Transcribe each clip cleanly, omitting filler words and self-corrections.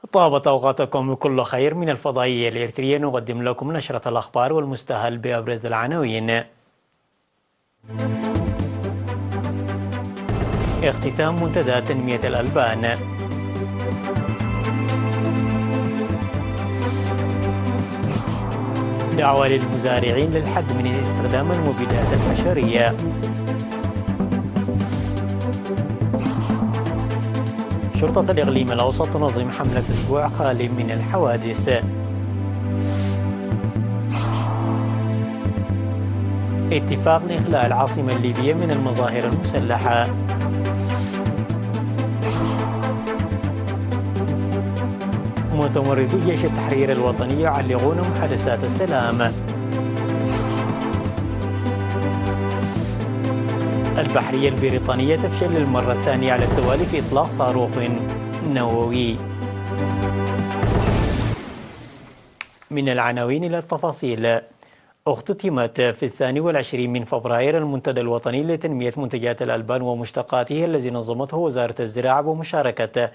طابت أوقاتكم بكل خير من الفضائية الإريترية. نقدم لكم نشرة الأخبار والمستهل بأبرز العناوين. اختتام منتدى تنمية الألبان. دعوة للمزارعين للحد من استخدام المبيدات الحشرية. شرطة الإقليم الأوسط تنظم حملة أسبوع خالي من الحوادث. اتفاق لإخلاء العاصمة الليبية من المظاهر المسلحة. متمردو جيش التحرير الوطني يعلقون محادثات السلام. البحرية البريطانية تفشل للمرة الثانية على التوالي في إطلاق صاروخ نووي. من العناوين إلى التفاصيل. اختتمت في 22 من فبراير المنتدى الوطني لتنمية منتجات الألبان ومشتقاته الذي نظمته وزارة الزراعة بمشاركة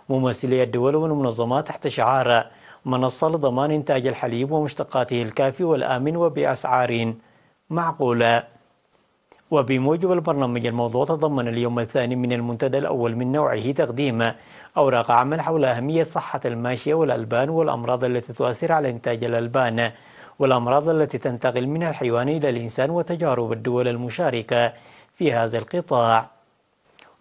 ممثلي الدول والمنظمات تحت شعار منصة لضمان إنتاج الحليب ومشتقاته الكافي والآمن وبأسعار معقولة. وبموجب البرنامج الموضوع تضمن اليوم الثاني من المنتدى الأول من نوعه تقديم أوراق عمل حول أهمية صحة الماشية والألبان والأمراض التي تؤثر على إنتاج الألبان والأمراض التي تنتقل من الحيوان إلى الإنسان وتجارب الدول المشاركة في هذا القطاع.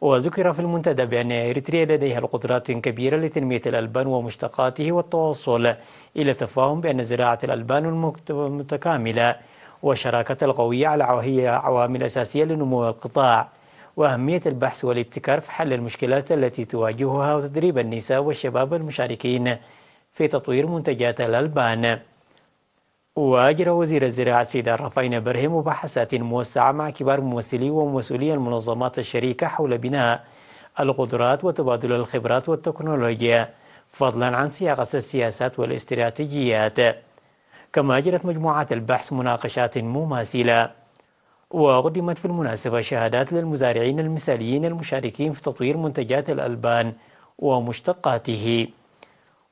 وذكر في المنتدى بأن إريتريا لديها القدرات كبيرة لتنمية الألبان ومشتقاته والتوصل إلى تفاهم بأن زراعة الألبان المتكاملة والشراكة القوية هي عوامل أساسية لنمو القطاع، وأهمية البحث والابتكار في حل المشكلات التي تواجهها وتدريب النساء والشباب المشاركين في تطوير منتجات الألبان. وأجرى وزير الزراعة السيد الرفاين برهم مباحثات موسعة مع كبار ممثلي ومسؤولي المنظمات الشريكة حول بناء القدرات وتبادل الخبرات والتكنولوجيا فضلا عن صياغة السياسات والاستراتيجيات. كما أجرت مجموعات البحث مناقشات مماثلة. وقدمت في المناسبة شهادات للمزارعين المثاليين المشاركين في تطوير منتجات الألبان ومشتقاته.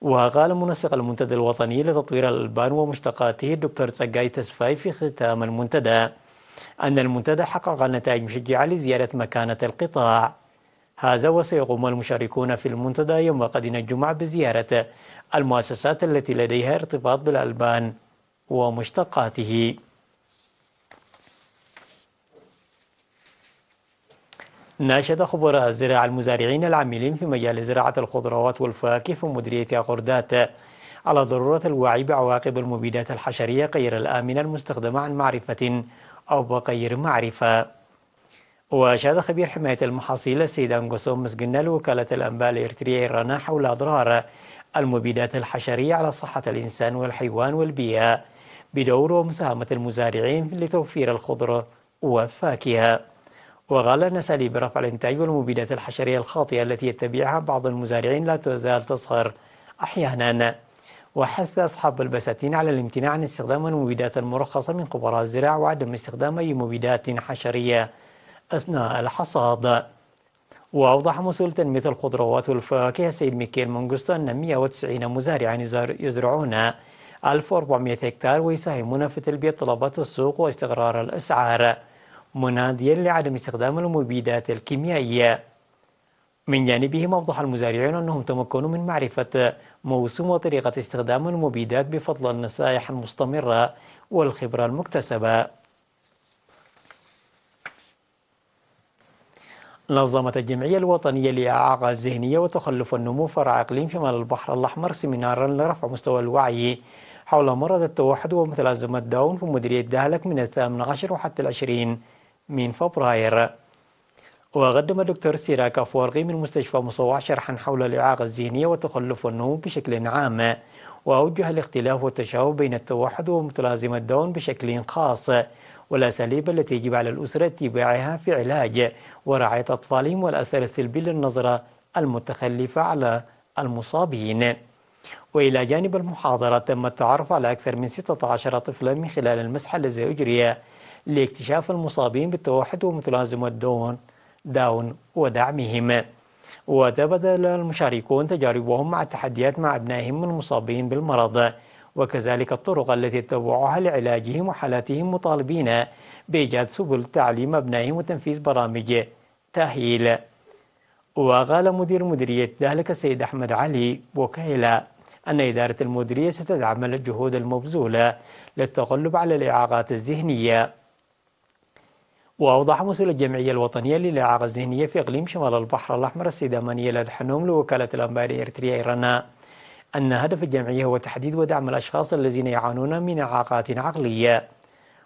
وقال منسق المنتدى الوطني لتطوير الألبان ومشتقاته الدكتور تسقاي تسفاي في ختام المنتدى أن المنتدى حقق نتائج مشجعة لزيادة مكانة القطاع هذا. وسيقوم المشاركون في المنتدى يوم غد الجمعة بزيارة المؤسسات التي لديها ارتباط بالألبان ومشتقاته. ناشد خبراء الزراعة المزارعين العاملين في مجال زراعة الخضروات والفواكه في مديرية عقردات على ضرورة الوعي بعواقب المبيدات الحشرية غير الآمنة المستخدمة عن معرفة أو بغير معرفة. وأشاد خبير حماية المحاصيل السيد أنغوسوم مسجنا لوكالة الأنباء الإريترية إيرانا حول أضرار المبيدات الحشرية على صحة الإنسان والحيوان والبيئة بدور ومساهمة المزارعين لتوفير الخضر والفاكهة. وقال أن أساليب رفع الإنتاج والمبيدات الحشرية الخاطئة التي يتبعها بعض المزارعين لا تزال تظهر أحيانا. وحث أصحاب البساتين على الامتناع عن استخدام المبيدات المرخصة من خبراء الزراعة وعدم استخدام أي مبيدات حشرية أثناء الحصاد. وأوضح مسؤول تنمية الخضروات والفواكه السيد ميكيل مونغوستو أن 190 مزارعا يزرعون 1400 هكتار ويساهمون في تلبية طلبات السوق واستقرار الأسعار، مناديا لعدم استخدام المبيدات الكيميائية. من جانبهم أوضح المزارعون أنهم تمكنوا من معرفة موسم وطريقة استخدام المبيدات بفضل النصائح المستمرة والخبرة المكتسبة. نظمت الجمعية الوطنية للإعاقة الذهنية وتخلف النمو فرع إقليم شمال البحر الأحمر سيمينارا لرفع مستوى الوعي حول مرض التوحد ومتلازمة داون في مديرية دهلك من 18 وحتى 20 من فبراير. وقدم الدكتور سيراك أفورغي من مستشفى مصوع شرحا حول الإعاقة الذهنية وتخلف النمو بشكل عام، وأوجه الاختلاف والتشابه بين التوحد ومتلازمة داون بشكل خاص والأساليب التي يجب على الأسرة اتباعها في علاج ورعاية أطفالهم والأثر السلبي للنظرة المتخلفة على المصابين. وإلى جانب المحاضرة تم التعرف على أكثر من 16 طفلا من خلال المسح الذي أجري لاكتشاف المصابين بالتوحد ومتلازمة داون ودعمهم. وتبادل المشاركون تجاربهم مع التحديات مع أبنائهم المصابين بالمرض، وكذلك الطرق التي اتبعوها لعلاجهم وحالاتهم، مطالبين بإيجاد سبل تعليم أبنائهم وتنفيذ برامج تأهيل. وقال مدير مديرية دهلك السيد أحمد علي بوكيلا أن إدارة المديرية ستدعم الجهود المبذولة للتغلب على الإعاقات الذهنية. وأوضح مسؤول الجمعية الوطنية للإعاقة الذهنية في إقليم شمال البحر الأحمر السيدة مانيلا الحنوم لوكالة الأنباء الإريترية إيرانا أن هدف الجمعية هو تحديد ودعم الأشخاص الذين يعانون من إعاقات عقلية.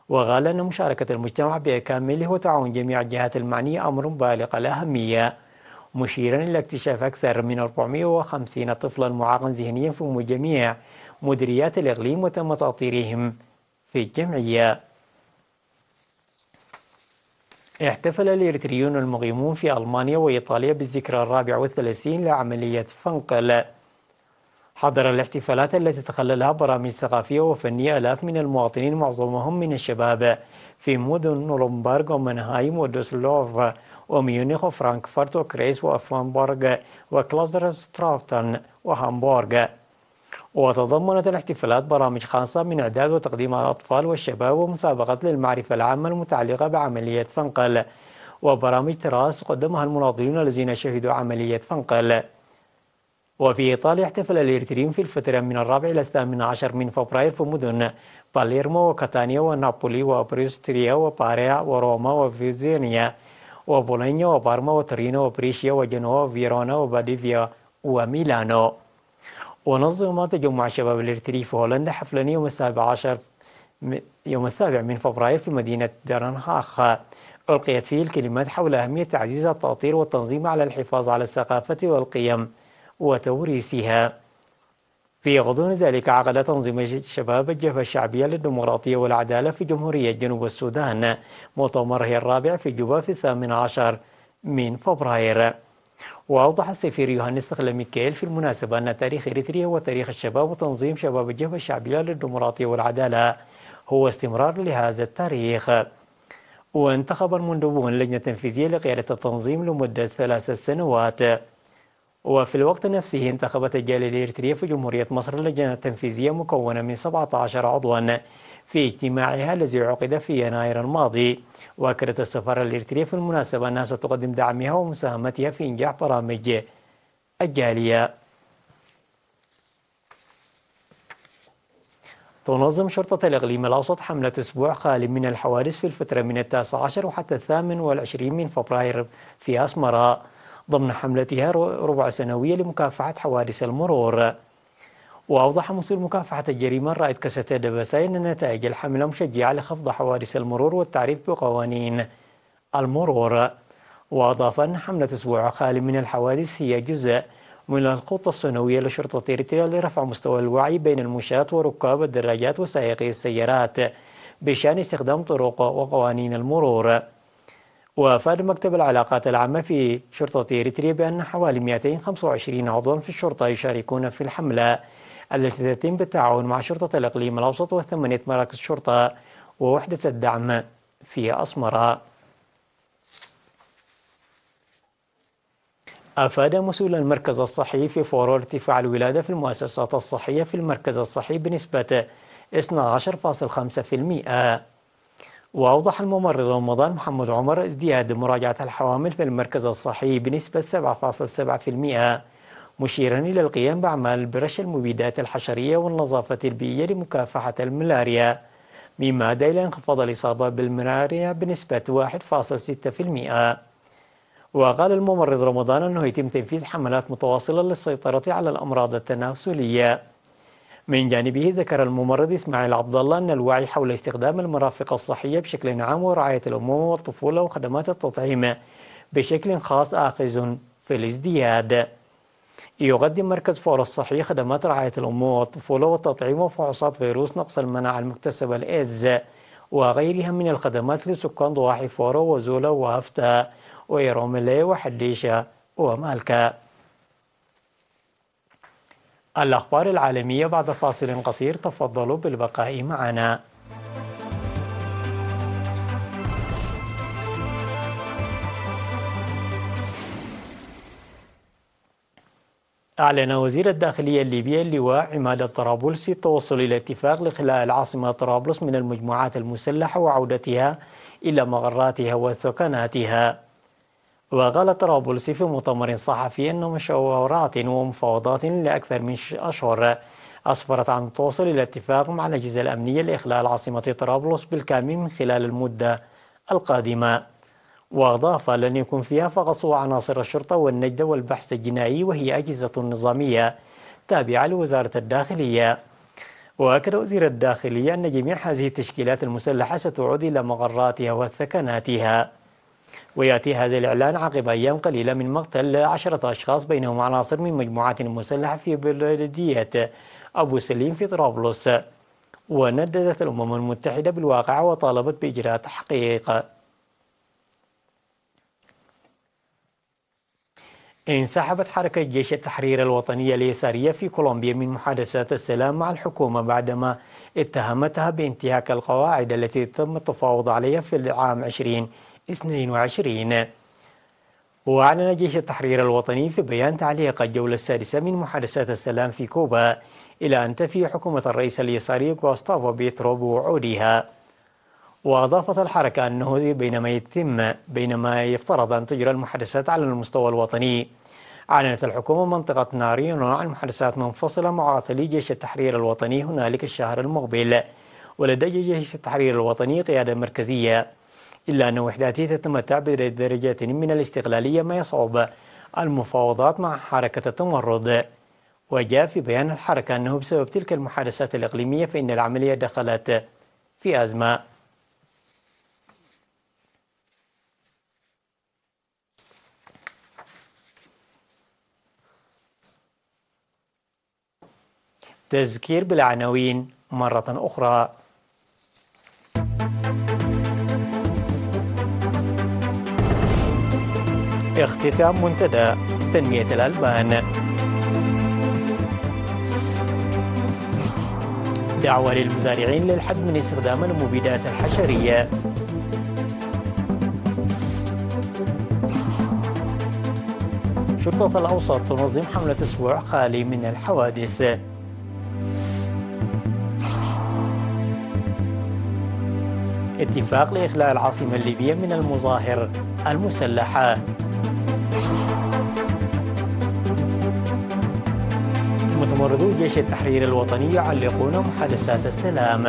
وقال أن مشاركة المجتمع بكامله وتعاون جميع الجهات المعنية أمر بالغ الأهمية، مشيرا إلى اكتشاف أكثر من 450 طفلا معاقا ذهنيا في جميع مديريات الإقليم وتم تأطيرهم في الجمعية. احتفل الإريتريون المقيمون في ألمانيا وإيطاليا بالذكرى 34 لعملية فنقل. حضر الاحتفالات التي تخللها برامج ثقافية وفنية آلاف من المواطنين معظمهم من الشباب في مدن نورنبرغ ومنهايم ودوسلدورف وميونخ وفرانكفورت وكريس وفرانبورغ وكلازرسترافتن وهامبورغ. وتضمنت الاحتفالات برامج خاصة من إعداد وتقديم الأطفال والشباب ومسابقات للمعرفة العامة المتعلقة بعملية فنقل وبرامج تراث قدمها المناضلين الذين شهدوا عملية فنقل. وفي إيطاليا احتفل الإريتريون في الفترة من 4 إلى 18 من فبراير في مدن باليرمو وكاتانيا ونابولي وبريستريا وباريا وروما وفيزينيا وبولونيا وبارما وتورينو وبريشيا وجنوا وفيرونا وباديفيا وميلانو. ونظم تجمع شباب الإريتري في هولندا حفلا يوم 7 من فبراير في مدينة درنهاخ ألقيت فيه الكلمات حول أهمية تعزيز التأطير والتنظيم على الحفاظ على الثقافة والقيم وتوريثها. في غضون ذلك عقد تنظيم شباب الجبهة الشعبية للديمقراطية والعدالة في جمهورية جنوب السودان مؤتمره الرابع في جوبا في 18 من فبراير. وأوضح السفير يوهانس ميكيل في المناسبة أن تاريخ إريتريا هو تاريخ الشباب، وتنظيم شباب الجبهة الشعبية للديمقراطية والعدالة هو استمرار لهذا التاريخ. وانتخب المندوبون لجنة تنفيذية لقيادة التنظيم لمدة 3 سنوات. وفي الوقت نفسه انتخبت الجالية الإريترية في جمهورية مصر لجنة تنفيذية مكونة من 17 عضوا في اجتماعها الذي عقد في يناير الماضي. وأكدت السفارة الإريترية في المناسبة أنها ستقدم دعمها ومساهمتها في إنجاح برامج الجالية. تنظم شرطة الإقليم الأوسط حملة أسبوع خالي من الحوادث في الفترة من 19 وحتى 28 من فبراير في أسمراء ضمن حملتها ربع سنوية لمكافحة حوادث المرور. وأوضح مسؤول مكافحة الجريمة الرائد كاستا دباساي أن نتائج الحملة مشجعة لخفض حوادث المرور والتعريف بقوانين المرور. وأضاف أن حملة أسبوع خالي من الحوادث هي جزء من الخطة السنوية لشرطة إريتريا لرفع مستوى الوعي بين المشاة وركاب الدراجات وسائقي السيارات بشأن استخدام طرق وقوانين المرور. وأفاد مكتب العلاقات العامة في شرطة إريتريا بأن حوالي 225 عضوا في الشرطة يشاركون في الحملة التي تتم بالتعاون مع شرطة الإقليم الأوسط و8 مراكز شرطة ووحدة الدعم في أسمراء. أفاد مسؤول المركز الصحي في فور ارتفاع الولادة في المؤسسات الصحية في المركز الصحي بنسبة 12.5%. وأوضح الممرض رمضان محمد عمر ازدياد مراجعة الحوامل في المركز الصحي بنسبة 7.7%، مشيرا إلى القيام بأعمال برش المبيدات الحشرية والنظافة البيئية لمكافحة الملاريا، مما أدى إلى انخفاض الإصابة بالملاريا بنسبة 1.6%. وقال الممرض رمضان أنه يتم تنفيذ حملات متواصلة للسيطرة على الأمراض التناسلية. من جانبه ذكر الممرض إسماعيل عبد الله أن الوعي حول استخدام المرافق الصحية بشكل عام ورعاية الأمومة والطفولة وخدمات التطعيم بشكل خاص آخذ في الازدياد. يقدم مركز فور الصحي خدمات رعاية الأمومة والطفولة والتطعيم وفحوصات فيروس نقص المناعة المكتسبة الإيدز وغيرها من الخدمات لسكان ضواحي فورو وزولا وهفتا ويروملي وحديشة ومالكا. الأخبار العالمية بعد فاصل قصير، تفضلوا بالبقاء معنا. أعلن وزير الداخلية الليبي اللواء عماد الطرابلسي التوصل إلى اتفاق لإخلاء العاصمة طرابلس من المجموعات المسلحة وعودتها إلى مغراتها وثكناتها. وقال طرابلسي في مؤتمر صحفي أن مشاورات ومفاوضات لأكثر من أشهر أسفرت عن التوصل إلى اتفاق مع الأجهزة الأمنية لإخلاء العاصمة طرابلس بالكامل من خلال المدة القادمة. وأضاف لن يكون فيها فقط عناصر الشرطة والنجدة والبحث الجنائي وهي أجهزة نظامية تابعة لوزارة الداخلية. وأكد وزير الداخلية أن جميع هذه التشكيلات المسلحة ستعود إلى مغراتها وثكناتها. ويأتي هذا الإعلان عقب أيام قليلة من مقتل 10 أشخاص بينهم عناصر من مجموعات مسلحة في بلدية أبو سليم في طرابلس. ونددت الأمم المتحدة بالواقعة وطالبت بإجراء تحقيق. انسحبت حركة جيش التحرير الوطني اليسارية في كولومبيا من محادثات السلام مع الحكومة بعدما اتهمتها بانتهاك القواعد التي تم التفاوض عليها في العام 2022. وأعلن جيش التحرير الوطني في بيان تعليق الجولة السادسة من محادثات السلام في كوبا إلى أن تفي حكومة الرئيس اليساري غوستافو بيترو بوعودها. وأضافت الحركة أنه بينما يفترض أن تجرى المحادثات على المستوى الوطني، أعلنت الحكومة منطقة ناريونو عن محادثات منفصلة مع قاتلي جيش التحرير الوطني هنالك الشهر المقبل. ولدى جيش التحرير الوطني قيادة مركزية، إلا أن وحداته تتمتع بدرجات من الاستقلالية ما يصعب المفاوضات مع حركة التمرد. وجاء في بيان الحركة أنه بسبب تلك المحادثات الإقليمية فإن العملية دخلت في أزمة. تذكير بالعناوين مرة أخرى. اختتام منتدى تنمية الألبان. دعوة للمزارعين للحد من استخدام المبيدات الحشرية. شرطة الأوسط تنظم حملة أسبوع خالي من الحوادث. اتفاق لإخلاء العاصمة الليبية من المظاهر المسلحة. متمردو جيش التحرير الوطني يعلقون محادثات السلام.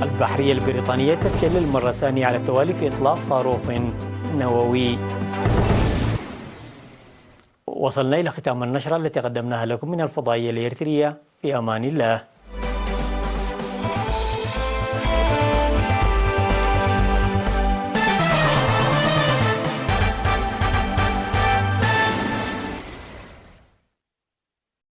البحرية البريطانية تفشل للمرة الثانية على التوالي في إطلاق صاروخ نووي. وصلنا إلى ختام النشرة التي قدمناها لكم من الفضائية الإريترية. في أمان الله.